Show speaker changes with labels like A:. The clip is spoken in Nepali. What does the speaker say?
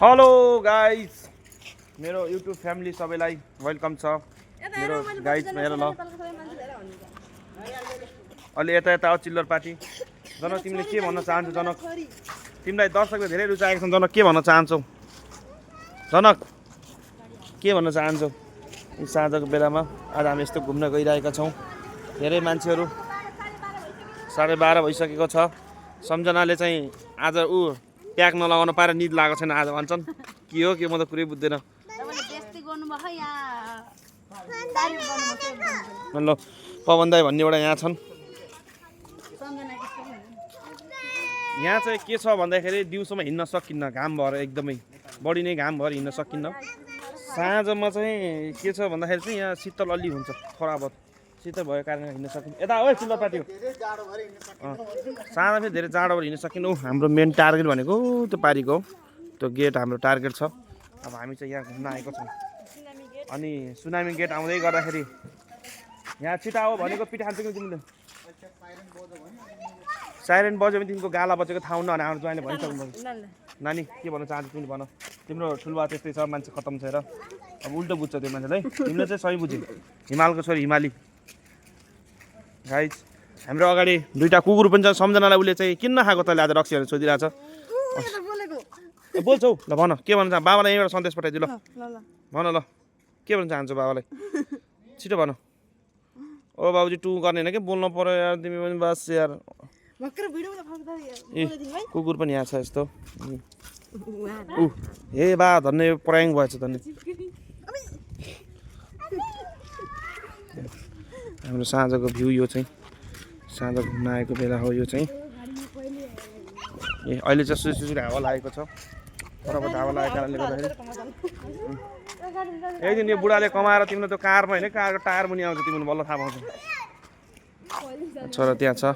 A: हेलो गाइस, मेरो युट्युब फ्यामिली सबैलाई वेलकम छ। मेरो गाइस हेर ल, अलि यता यता चिल्लर पार्टी। जनक तिमीले के भन्न चाहन्छौ? जनक तिमीलाई दर्शकले धेरै रुचाएको छन्। जनक के भन्न चाहन्छौ? जनक के भन्न चाहन्छौ? साँझको बेलामा आज हामी यस्तो घुम्न गइरहेका छौँ। धेरै मान्छेहरू 12:30 भइसकेको छ। सम्झनाले चाहिँ आज प्याक नलगाउन पाएर निद लागेको छैन आज भन्छन्। के हो के म त कुरै बुझ्दैन। ल पवन दाई भन्ने एउटा यहाँ छन्। यहाँ चाहिँ के छ भन्दाखेरि दिउँसोमा हिँड्न सकिन्न, घाम भएर एकदमै बढी नै घाम भएर हिँड्न सकिन्न। साँझमा चाहिँ के छ भन्दाखेरि चाहिँ यहाँ शीतल अलि हुन्छ, थोडा बहुत शीतल भएको कारणले हिँड्न सकिन्छ। यता हो चिल्लो पार्टी हो। साँझमा फेरि धेरै जाडो भएर हिँड्न सकिन्न। हाम्रो मेन टार्गेट भनेको त्यो पारीको त्यो गेट हाम्रो टार्गेट छ। अब हामी चाहिँ यहाँ घुम्न आएको छौँ। अनि सुनामी गेट आउँदै गर्दाखेरि यहाँ छिटा हो भनेको पिठा खान्छ कि तिमीले? साइरेन बज्यो भने तिमीको गाला बजेको थाहा हुन्न भने हाम्रो ज्वाइँले भनिसक्नु। नानी के भन्न चाहन्छौ तिमीले भन। तिम्रो ठुलबा त्यस्तै छ, मान्छे खतम छ र। अब उल्टो बुझ्छ त्यो मान्छेलाई। तिमीले चाहिँ सही बुझ्यो। हिमालको छोरी हिमाली। गाइस हाम्रो अगाडि दुईटा कुकुर पनि छ। सम्झनालाई उसले चाहिँ किन नखाएको तैँले आज रक्सी भनेर सोधिरहेछ। बोल्छौ ल, भन के भन्न चाहन्छ? बाबालाई एउटा सन्देश पठाइदियो ल। भन ल के भन्न चाहन्छौ बाबालाई? छिटो भन। ओ बाबुजी टु गर्ने होइन कि बोल्नु पर्यो यार, तिमी पनि बस यार। ए कुकुर पनि यहाँ छ यस्तो। हे बा धन्य प्रयाङ भएछ धन्य। हाम्रो साँझको भ्यू यो चाहिँ साँझ घुम्न आएको बेला हो यो चाहिँ। ए अहिले चाहिँ सुसुरी हावा लागेको छ। फटाफट हावा लागेको कारणले गर्दाखेरि एक दिन यो बुढाले कमाएर तिमीले त्यो कारमा होइन, कारको टायर पनि आउँछ, तिमीले बल्ल थाहा पाउँछ। छोरा त्यहाँ छ।